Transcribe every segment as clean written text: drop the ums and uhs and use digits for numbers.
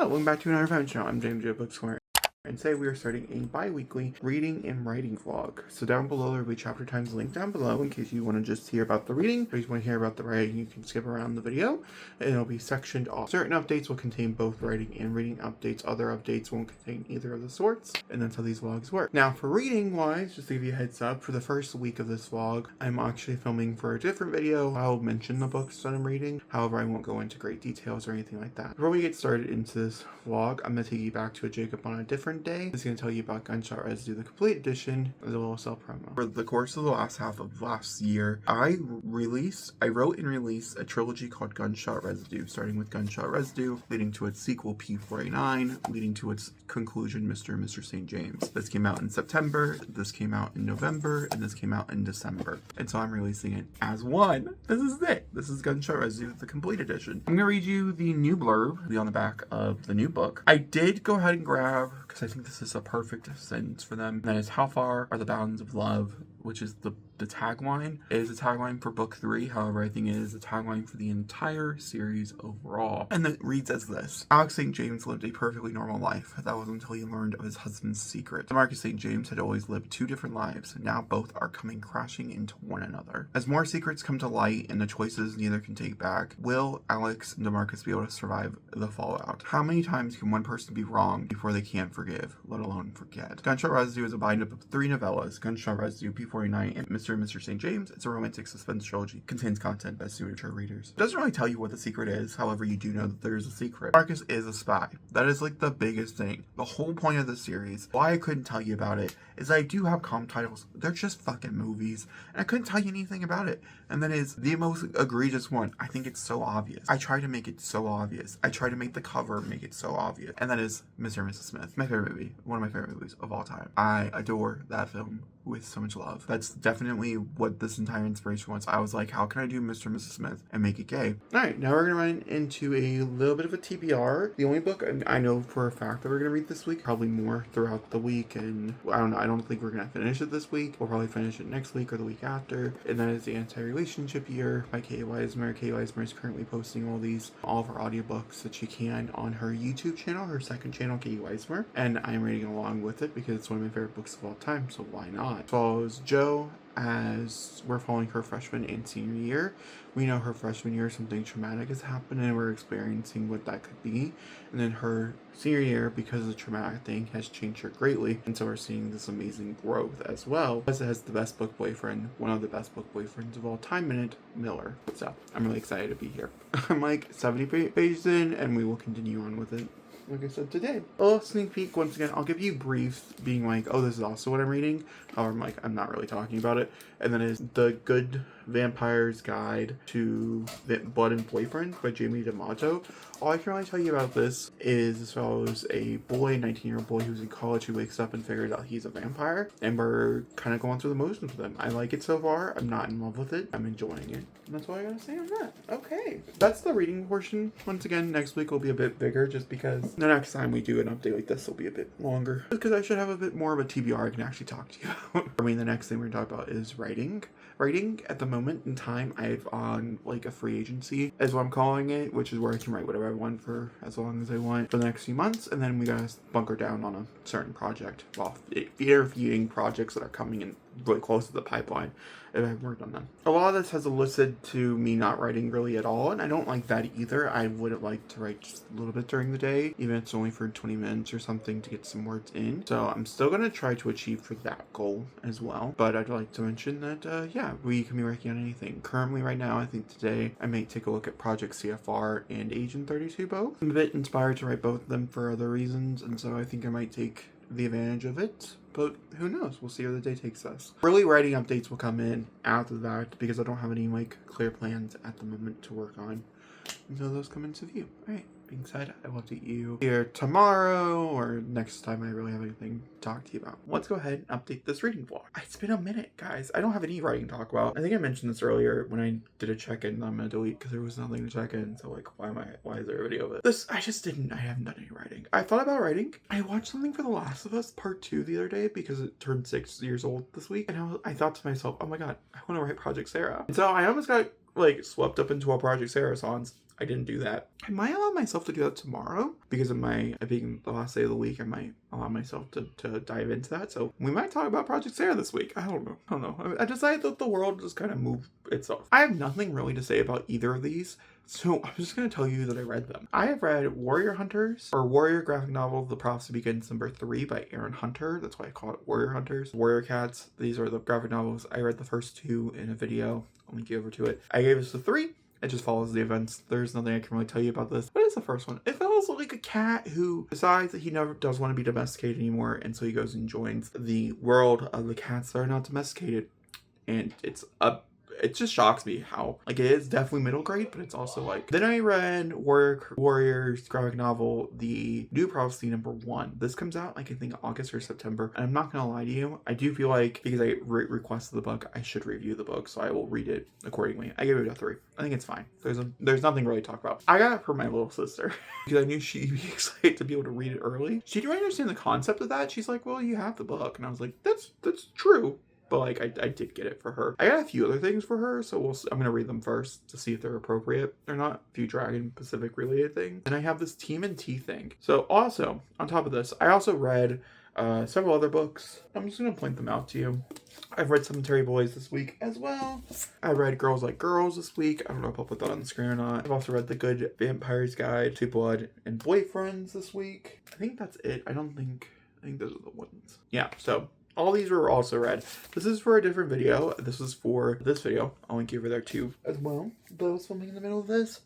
Hello, welcome back to another Fun Channel. I'm James J. Booksquare. And today we are starting a bi-weekly reading and writing vlog. So down below there will be chapter times linked down below in case you want to just hear about the reading. If you want to hear about the writing, you can skip around the video. And it'll be sectioned off. Certain updates will contain both writing and reading updates. Other updates won't contain either of the sorts. And that's how these vlogs work. Now for reading wise, just to give you a heads up, for the first week of this vlog, I'm actually filming for a different video. I'll mention the books that I'm reading. However, I won't go into great details or anything like that. Before we get started into this vlog, I'm going to take you back to a Jacob on a different day. It's going to tell you about Gunshot Residue, the complete edition, as a little self-promo. For the course of the last half of last year, I wrote and released a trilogy called Gunshot Residue, starting with Gunshot Residue, leading to its sequel P49, leading to its conclusion Mr. and Mr. St. James. This came out in September, this came out in November, and this came out in December. And so I'm releasing it as one. This is it. This is Gunshot Residue, the complete edition. I'm going to read you the new blurb on the back of the new book. I did go ahead and grab, because I think this is a perfect sentence for them. That is, how far are the bounds of love, which is the tagline. It is a tagline for book 3. However, I think it is a tagline for the entire series overall. And it reads as this. Alex St. James lived a perfectly normal life. That was until he learned of his husband's secret. Marcus St. James had always lived 2 different lives. Now both are coming crashing into one another. As more secrets come to light and the choices neither can take back, will Alex and DeMarcus be able to survive the fallout? How many times can one person be wrong before they can't forgive, let alone forget? Gunshot Residue is a bind-up of 3 novellas. Gunshot Residue, P49, and Mr. and Mr. St. James. It's a romantic suspense trilogy. Contains content best suited to readers. It doesn't really tell you what the secret is. However, you do know that there is a secret. Marcus is a spy. That is like the biggest thing. The whole point of the series, why I couldn't tell you about it, is I do have comm titles. They're just fucking movies. And I couldn't tell you anything about it. And that is the most egregious one. I think it's so obvious. I try to make it so obvious. I try to make the cover make it so obvious. And that is Mr. and Mrs. Smith. My favorite movie. One of my favorite movies of all time. I adore that film with so much love. That's definitely what this entire inspiration was. I was like, how can I do Mr. and Mrs. Smith and make it gay? Alright, now we're going to run into a little bit of a TBR. The only book I know for a fact that we're going to read this week, probably more throughout the week, and I don't know, I don't think we're going to finish it this week. We'll probably finish it next week or the week after, and that is The Anti-Relationship Year by Kay Weismer. Kay Weismer is currently posting all of her audiobooks that she can on her YouTube channel, her second channel, Kay Weismer, and I'm reading along with it because it's one of my favorite books of all time, so why not? Follows Jo as we're following her freshman and senior year. We know her freshman year something traumatic has happened and we're experiencing what that could be. And then her senior year, because the traumatic thing has changed her greatly. And so we're seeing this amazing growth as well. Plus it has the best book boyfriend, one of the best book boyfriends of all time in it, Miller. So I'm really excited to be here. I'm like 70 pages in and we will continue on with it. Like I said today. A little sneak peek once again. I'll give you briefs being like, oh, this is also what I'm reading. However, I'm like, I'm not really talking about it. And then is The Good Vampire's Guide to Blood and Boyfriend by Jamie D'Amato. All I can really tell you about this is as follows: a boy, 19-year-old boy who's in college who wakes up and figures out he's a vampire. And we're kind of going through the motions with him. I like it so far. I'm not in love with it. I'm enjoying it. And that's all I gotta say on that. Okay. That's the reading portion. Once again, next week will be a bit bigger just because the next time we do an update like this will be a bit longer. Because I should have a bit more of a TBR I can actually talk to you about. I mean, the next thing we're gonna talk about is writing. Writing, at the moment in time, I've on like a free agency is what I'm calling it, which is where I can write whatever I want for as long as I want for the next few months, and then we gotta bunker down on a certain project. Well, feeding projects that are coming in really close to the pipeline if I haven't worked on them. A lot of this has elicited to me not writing really at all, and I don't like that either. I would like to write just a little bit during the day, even if it's only for 20 minutes or something to get some words in. So I'm still going to try to achieve for that goal as well. But I'd like to mention that, yeah, we can be working on anything. Currently right now, I think today I may take a look at Project CFR and Agent 32 both. I'm a bit inspired to write both of them for other reasons, and so I think I might take the advantage of it. But who knows? We'll see where the day takes us. Early writing updates will come in after that because I don't have any like clear plans at the moment to work on until those come into view. Alright, being said, I will update you either tomorrow or next time I really have anything to talk to you about. Let's go ahead and update this reading vlog. It's been a minute, guys. I don't have any writing to talk about. I think I mentioned this earlier when I did a check-in that I'm gonna delete because there was nothing to check in. So like, why is there a video of it? I haven't done any writing. I thought about writing. I watched something for The Last of Us Part 2 the other day because it turned 6 years old this week. And I thought to myself, oh my God, I want to write Project Sarah. And so I almost got like swept up into a Project Sarah songs. I didn't do that. I might allow myself to do that tomorrow because of my, I think the last day of the week, I might allow myself to dive into that. So we might talk about Project Sarah this week. I don't know. I decided that the world just kind of moved itself. I have nothing really to say about either of these. So I'm just going to tell you that I read them. I have read Warrior Hunters, or Warrior graphic novel, The Prophecy Begins #3 by Aaron Hunter. That's why I call it Warrior Hunters. Warrior Cats. These are the graphic novels. I read the first 2 in a video. I'll link you over to it. I gave this a 3. It just follows the events. There's nothing I can really tell you about this. But it's the first one. It follows like a cat who decides that he never does want to be domesticated anymore. And so he goes and joins the world of the cats that are not domesticated. And it just shocks me how, like, it is definitely middle grade, but it's also like... Then I read Warriors graphic novel, The New Prophecy #1. This comes out, like, I think August or September. And I'm not gonna lie to you, I do feel like, because I requested the book, I should review the book, so I will read it accordingly. I gave it a 3. I think it's fine. There's nothing really to talk about. I got it for my little sister, because I knew she'd be excited to be able to read it early. She didn't really understand the concept of that. She's like, well, you have the book. And I was like, that's true. But, like, I did get it for her. I got a few other things for her, so I'm going to read them first to see if they're appropriate. They're not a few Dragon Pacific related things. And I have this TMNT thing. So, also, on top of this, I also read several other books. I'm just going to point them out to you. I've read Cemetery Boys this week as well. I read Girls Like Girls this week. I don't know if I'll put that on the screen or not. I've also read The Good Vampire's Guide to Blood and Boyfriends this week. I think that's it. I think those are the ones. Yeah, so... all these were also read. This is for a different video. This is for this video. I'll link you over there too as well. But I was filming in the middle of this.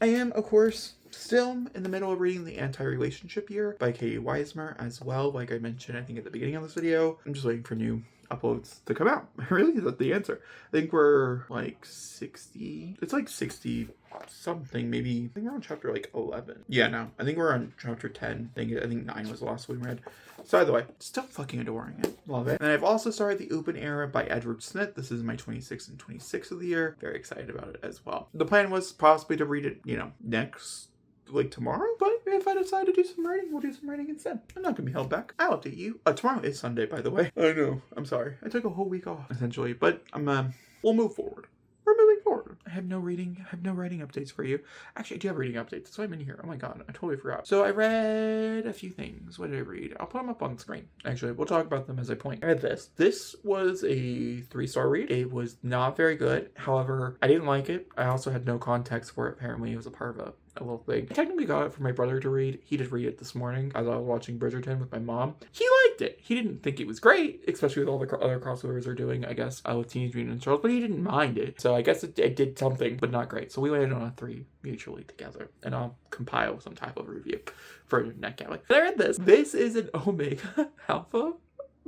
I am, of course, still in the middle of reading The Anti-Relationship Year by Katie Weismer as well. Like I mentioned, I think at the beginning of this video. I'm just waiting for new uploads to come out. Really, that's the answer. I think we're like 60. It's like 60 something, maybe. I think we're on chapter like 11. Yeah, no. I think we're on chapter 10. I think 9 was the last one we read. So either way, still fucking adoring it. Love it. And I've also started The Open Era by Edward Smith. This is my 26th and 26th of the year. Very excited about it as well. The plan was possibly to read it, next, like tomorrow. But if I decide to do some writing, we'll do some writing instead. I'm not going to be held back. I'll update you. Tomorrow is Sunday, by the way. I know. I'm sorry. I took a whole week off, essentially. But we'll move forward. We're moving forward. I have no writing updates for you. Actually, I do have reading updates. That's why I'm in here. Oh my god, I totally forgot. So I read a few things. What did I read? I'll put them up on the screen. Actually, we'll talk about them as I point. I read this. This was a 3-star read. It was not very good. However, I didn't like it. I also had no context for it. Apparently, it was a part of a little thing. I technically got it for my brother to read. He did read it this morning as I was watching Bridgerton with my mom. He liked it. He didn't think it was great, especially with all the other crossovers they're doing, I guess, with Teenage Mutant Ninja Turtles, but he didn't mind it. So I guess it did something, but not great. So we landed on a 3 mutually together, and I'll compile some type of review for Neck Alley. But I read this. This is an Omega Alpha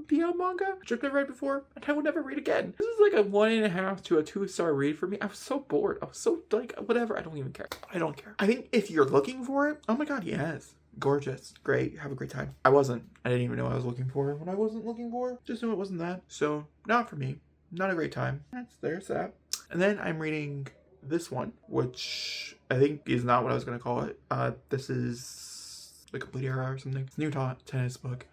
BL manga, which I've never read before, and I will never read again. This is like a 1.5 to a 2-star read for me. I was so bored. I was so, like, whatever. I don't even care. I don't care. I think if you're looking for it, oh my god, yes. Gorgeous. Great. Have a great time. I didn't even know what I was looking for. What I wasn't looking for, just knew it wasn't that. So, not for me. Not a great time. There's that. And then I'm reading this one, which I think is not what I was going to call it. This is The Complete Era or something. It's a new tennis book.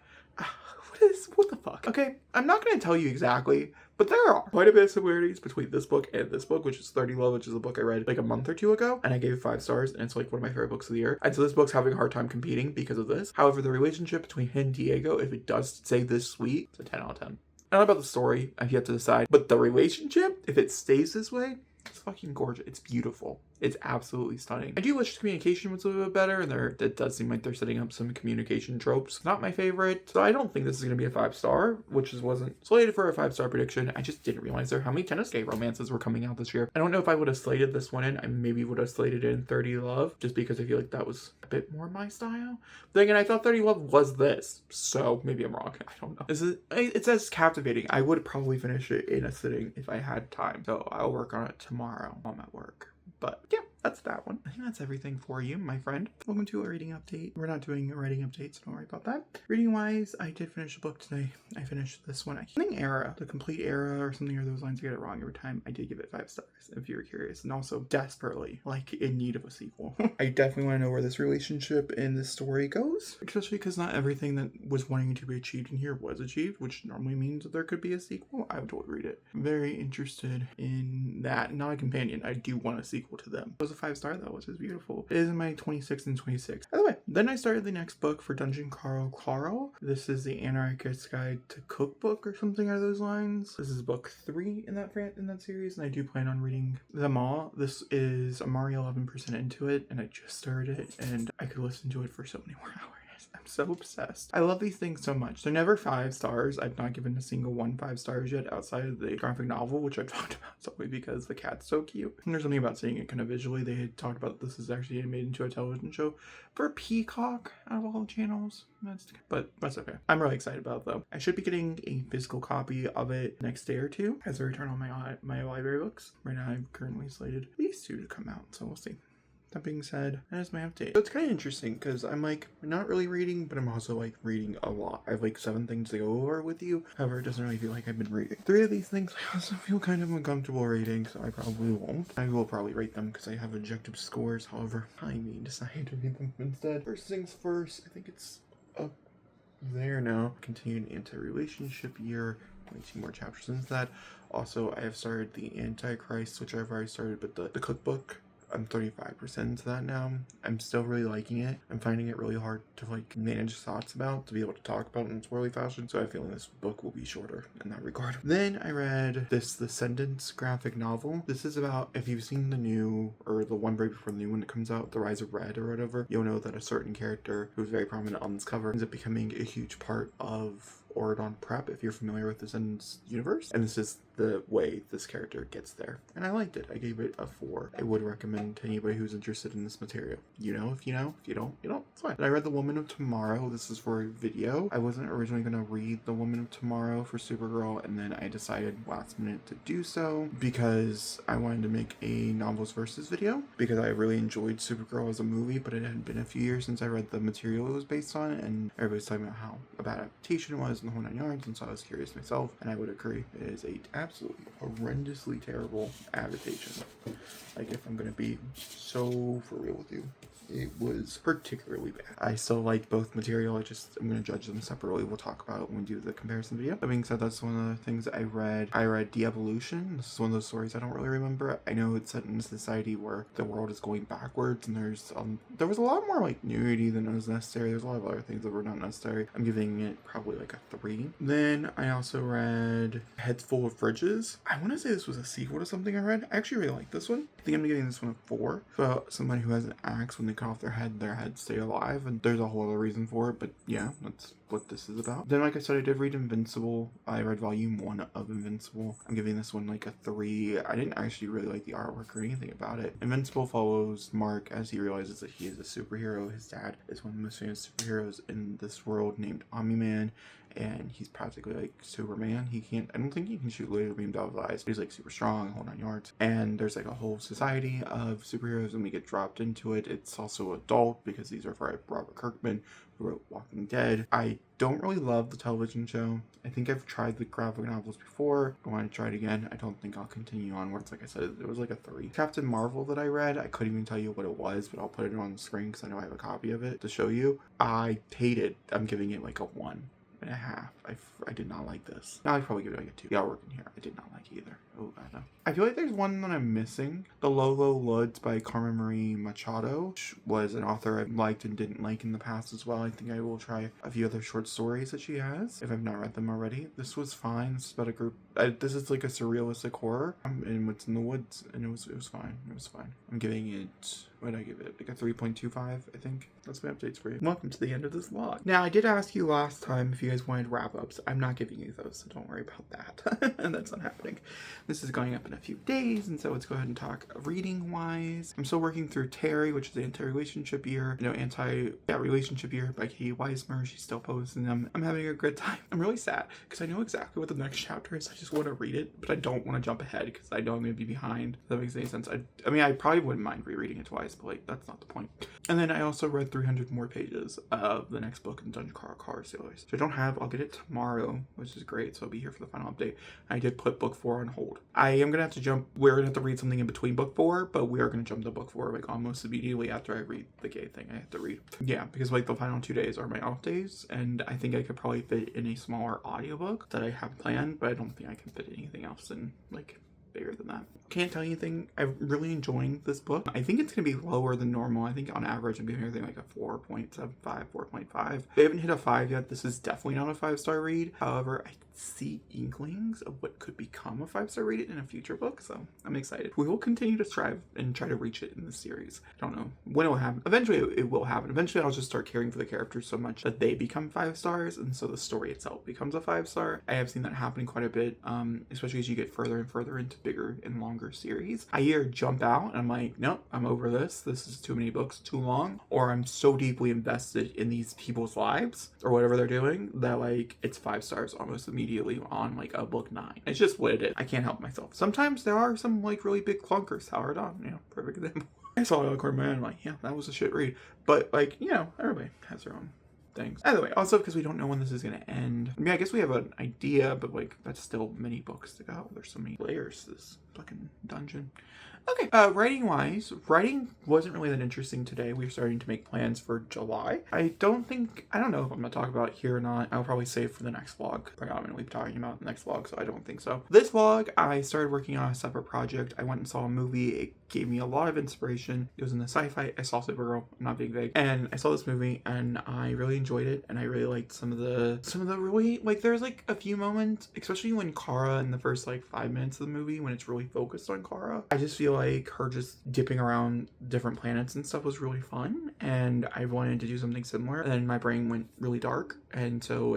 What the fuck? Okay, I'm not going to tell you exactly, but there are quite a bit of similarities between this book and this book, which is 30 Love, which is a book I read like a month or 2 ago, and I gave it 5 stars, and it's like one of my favorite books of the year. And so this book's having a hard time competing because of this. However, the relationship between him and Diego, if it does stay this sweet, it's a 10 out of 10. I don't know about the story, I've yet to decide, but the relationship, if it stays this way, it's fucking gorgeous. It's beautiful. It's absolutely stunning. I do wish communication was a little bit better, and it does seem like they're setting up some communication tropes. Not my favorite, so I don't think this is going to be a 5-star, which wasn't slated for a 5-star prediction. I just didn't realize how many tennis gay romances were coming out this year. I don't know if I would have slated this one in. I maybe would have slated in 30 Love, just because I feel like that was a bit more my style. But again, I thought 30 Love was this, so maybe I'm wrong. I don't know. It says captivating. I would probably finish it in a sitting if I had time, so I'll work on it tomorrow while I'm at work. But yeah, that's that one. I think that's everything for you, my friend. Welcome to a reading update. We're not doing a writing update, so don't worry about that. Reading wise, I did finish the book today. I finished this one. I think Era, The Complete Era or something or those lines. I get it wrong every time. I did give it 5 stars if you were curious, and also desperately like in need of a sequel. I definitely want to know where this relationship and this story goes, especially because not everything that was wanting to be achieved in here was achieved, which normally means that there could be a sequel. I would totally read it. I'm very interested in that. Not a companion. I do want a sequel to them. Those a 5-star though, which is beautiful. It is in my 26 and 26. By the way, then I started the next book for Dungeon Carl. This is the Anarchist's Guide to Cookbook or something out of those lines. This is book 3 in that series, and I do plan on reading them all. This is, I'm already 11% into it, and I just started it, and I could listen to it for so many more hours. I'm so obsessed. I love these things so much. They're never 5 stars. I've not given a single one 5 stars yet outside of the graphic novel, which I've talked about solely because the cat's so cute. And there's something about seeing it kind of visually. They had talked about this is actually made into a television show for Peacock out of all the channels. But that's okay. I'm really excited about it though. I should be getting a physical copy of it next day or two as I return all my library books. Right now I'm currently slated these 2 to come out, so we'll see. That being said, that is my update. So it's kind of interesting because I'm like not really reading, but I'm also like reading a lot. I have like 7 things to go over with you. However, it doesn't really feel like I've been reading. 3 of these things I also feel kind of uncomfortable reading, so I probably won't. I will probably rate them because I have objective scores. However, I may decide to read them instead. First things first, I think it's up there now. Continued anti-relationship year. Only 2 more chapters into that. Also, I have started the Antichrist, which I've already started, but the cookbook. I'm 35% into that now. I'm still really liking it. I'm finding it really hard to like manage thoughts about, to be able to talk about in swirly fashion. So I feel this book will be shorter in that regard. Then I read The Descendants graphic novel. This is about, if you've seen the new, or the one right before the new one that comes out, The Rise of Red or whatever, you'll know that a certain character who's very prominent on this cover ends up becoming a huge part of Oridon Prep, if you're familiar with the Descendants universe. And this is the way this character gets there. And I liked it. I gave it a 4. I would recommend to anybody who's interested in this material. You know, if you know. If you don't, you don't. It's fine. And I read The Woman of Tomorrow. This is for a video. I wasn't originally going to read The Woman of Tomorrow for Supergirl, and then I decided last minute to do so because I wanted to make a novels versus video because I really enjoyed Supergirl as a movie, but it had been a few years since I read the material it was based on, and everybody's talking about how a bad adaptation it was and the whole 9 yards, and so I was curious myself, and I would agree. It is a absolutely horrendously terrible adaptation. Like, if I'm gonna be so for real with you, it was particularly bad. I still like both material. I'm going to judge them separately. We'll talk about it when we do the comparison video. That being said, that's one of the things I read. I read De-Evolution. This is one of those stories I don't really remember. I know it's set in a society where the world is going backwards, and there was a lot more like nudity than was necessary. There's a lot of other things that were not necessary. I'm giving it probably like a 3. Then I also read Heads Full of Fridges. I want to say this was a sequel to something I read. I actually really like this one. I think I'm giving this one a 4. About somebody who has an axe, when they cut off their head stay alive, and there's a whole other reason for it, but yeah, that's what this is about. Then, like I said, I did read Invincible. I read volume 1 of Invincible. I'm giving this one like a 3. I didn't actually really like the artwork or anything about it. Invincible follows Mark as he realizes that he is a superhero. His dad is one of the most famous superheroes in this world, named Omni-Man, and he's practically like Superman. I don't think he can shoot laser beams out of his eyes, but he's like super strong, whole 9 yards. And there's like a whole society of superheroes, and we get dropped into it. It's also adult because these are for Robert Kirkman, who wrote Walking Dead. I don't really love the television show. I think I've tried the graphic novels before. I want to try it again. I don't think I'll continue onwards. Like I said, it was like a 3. Captain Marvel that I read, I couldn't even tell you what it was, but I'll put it on the screen because I know I have a copy of it to show you. I hated. I'm giving it like a 1.5. I did not like this. Now I'd probably give it like a 2. The artwork in here, I did not like either. Oh god, no. I feel like there's one that I'm missing. The Lolo Luds by Carmen Marie Machado, which was an author I've liked and didn't like in the past as well. I think I will try a few other short stories that she has, if I've not read them already. This was fine. This is about a group. This is like a surrealistic horror, and what's in the woods, and it was fine. It was fine. I'm giving it, what did I give it? Like a 3.25, I think. That's my updates for you. Welcome to the end of this vlog. Now, I did ask you last time if you guys wanted wrap-ups. I'm not giving you those, so don't worry about that. And that's not happening. This is going up in a few days, and so let's go ahead and talk reading-wise. I'm still working through Terry, which is the Anti-Relationship Year. Relationship Year by Katie Weismer. She's still posting them. I'm having a good time. I'm really sad because I know exactly what the next chapter is. I just want to read it, but I don't want to jump ahead because I know I'm going to be behind. If that makes any sense. I mean, I probably wouldn't mind rereading it twice, but like, that's not the point. And then I also read 300 more pages of the next book in Dungeon Carl series. So I don't have, I'll get it tomorrow, which is great. So I'll be here for the final update. I did put book 4 on hold. I am going to have to jump, we're going to have to read something in between book 4, but we are going to jump to book 4 like almost immediately after I read the gay thing I have to read. Yeah, because like the final 2 days are my off days, and I think I could probably fit in a smaller audiobook that I have planned, but I don't think I can fit anything else in like bigger than that. Can't tell you anything. I'm really enjoying this book. I think it's going to be lower than normal. I think on average I'm giving everything like a 4.75, 4.5. They haven't hit a 5 yet. This is definitely not a 5-star read. However, I see inklings of what could become a 5-star read in a future book, so I'm excited. We will continue to strive and try to reach it in the series. I don't know when it will happen. Eventually it will happen. Eventually I'll just start caring for the characters so much that they become 5 stars, and so the story itself becomes a 5-star. I have seen that happening quite a bit, especially as you get further and further into bigger and longer series. I either jump out and I'm like, nope, I'm over this. This is too many books, too long. Or I'm so deeply invested in these people's lives or whatever they're doing that like it's 5 stars almost immediately on like a book 9. It's just what it is. I can't help myself. Sometimes there are some like really big clunkers. Howard on, you know, perfect example. I saw it on man, I'm like, yeah, that was a shit read. But like, you know, everybody has their own things. Anyway, also because we don't know when this is going to end. I mean, I guess we have an idea, but like that's still many books to go. There's so many layers to this fucking dungeon. Okay, writing wise, writing wasn't really that interesting today. We're starting to make plans for July. I don't know if I'm gonna talk about it here or not. I'll probably save for the next vlog. Predominantly talking about the next vlog, so I don't think so. This vlog, I started working on a separate project. I went and saw a movie. It gave me a lot of inspiration. It was in the sci-fi. I saw Supergirl, I'm not being vague. And I saw this movie and I really enjoyed it. And I really liked some of the really, like there's like a few moments, especially when Kara in the first like 5 minutes of the movie, when it's really focused on Kara. I just feel like her just dipping around different planets and stuff was really fun, and I wanted to do something similar, and then my brain went really dark, and so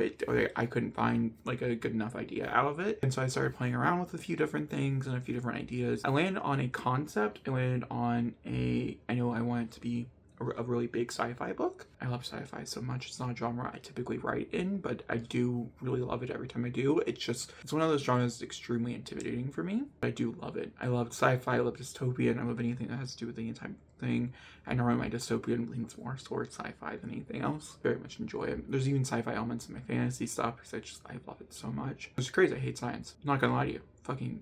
I couldn't find like a good enough idea out of it, and so I started playing around with a few different things and a few different ideas. I landed on a concept. I landed on I know I want it to be a really big sci-fi book. I love sci-fi so much. It's not a genre I typically write in, but I do really love it every time I do. It's one of those genres that's extremely intimidating for me, but I do love it. I love sci-fi, I love dystopian, I love anything that has to do with any type of thing. I know my dystopian leans more towards sci-fi than anything else. Very much enjoy it. There's even sci-fi elements in my fantasy stuff because I love it so much. It's crazy, I hate science. I'm not gonna lie to you. Fucking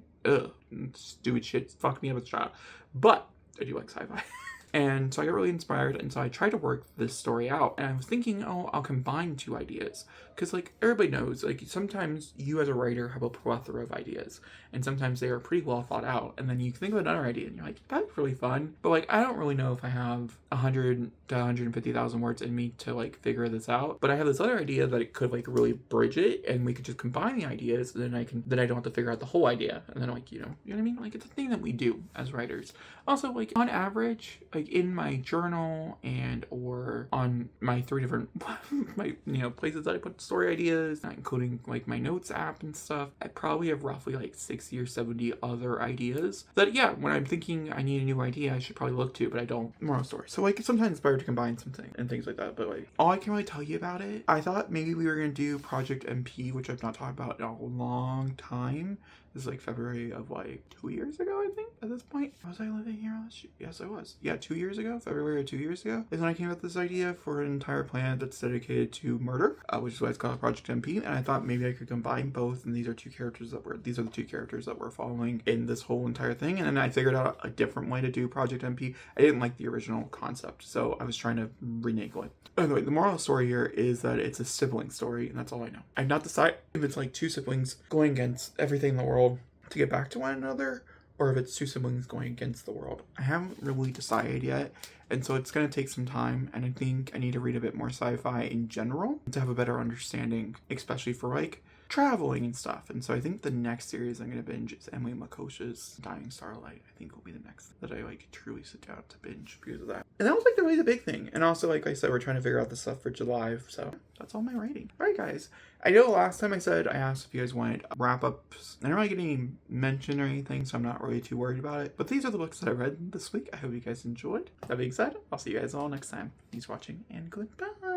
stupid shit fucked me up as a child. But I do like sci-fi. And so I got really inspired, and so I tried to work this story out, and I was thinking, oh, I'll combine 2 ideas, because like everybody knows, like sometimes you as a writer have a plethora of ideas, and sometimes they are pretty well thought out, and then you think of another idea and you're like, that's really fun, but like I don't really know if I have 100 to 150,000 words in me to like figure this out, but I have this other idea that it could like really bridge it, and we could just combine the ideas, and then I don't have to figure out the whole idea, and then like, you know what I mean, like it's a thing that we do as writers. Also, like on average, like in my journal and or on my 3 different places that I put story ideas, not including like my notes app and stuff, I probably have roughly like 60 or 70 other ideas that, yeah, when I'm thinking I need a new idea, I should probably look to, but I don't. Moral story. So like sometimes it's better to combine something and things like that, but like all I can really tell you about it, I thought maybe we were gonna do Project MP, which I've not talked about in a long time. This is like February of like 2 years ago, I think, at this point. Was I living here last year? Yes, I was. Yeah, 2 years ago, February of 2 years ago, is when I came up with this idea for an entire planet that's dedicated to murder, which is why it's called Project MP. And I thought maybe I could combine both, and these are the 2 characters that we're following in this whole entire thing. And then I figured out a different way to do Project MP. I didn't like the original concept, so I was trying to renegable it. Anyway, the moral of the story here is that it's a sibling story, and that's all I know. I've not decided if it's like 2 siblings going against everything in the world to get back to one another, or if it's 2 siblings going against the world. I haven't really decided yet, and so it's going to take some time, and I think I need to read a bit more sci-fi in general to have a better understanding, especially for like traveling and stuff. And so I think the next series I'm going to binge is Emily Makosha's Dying Starlight. I think will be the next that I like truly sit down to binge because of that. And that was like really the big thing. And also, like I said, we're trying to figure out the stuff for July, so that's all my writing. All right, guys. I know last time I asked if you guys wanted wrap-ups. I don't really get any mention or anything, so I'm not really too worried about it. But these are the books that I read this week. I hope you guys enjoyed. That being said, I'll see you guys all next time. Thanks for watching, and goodbye.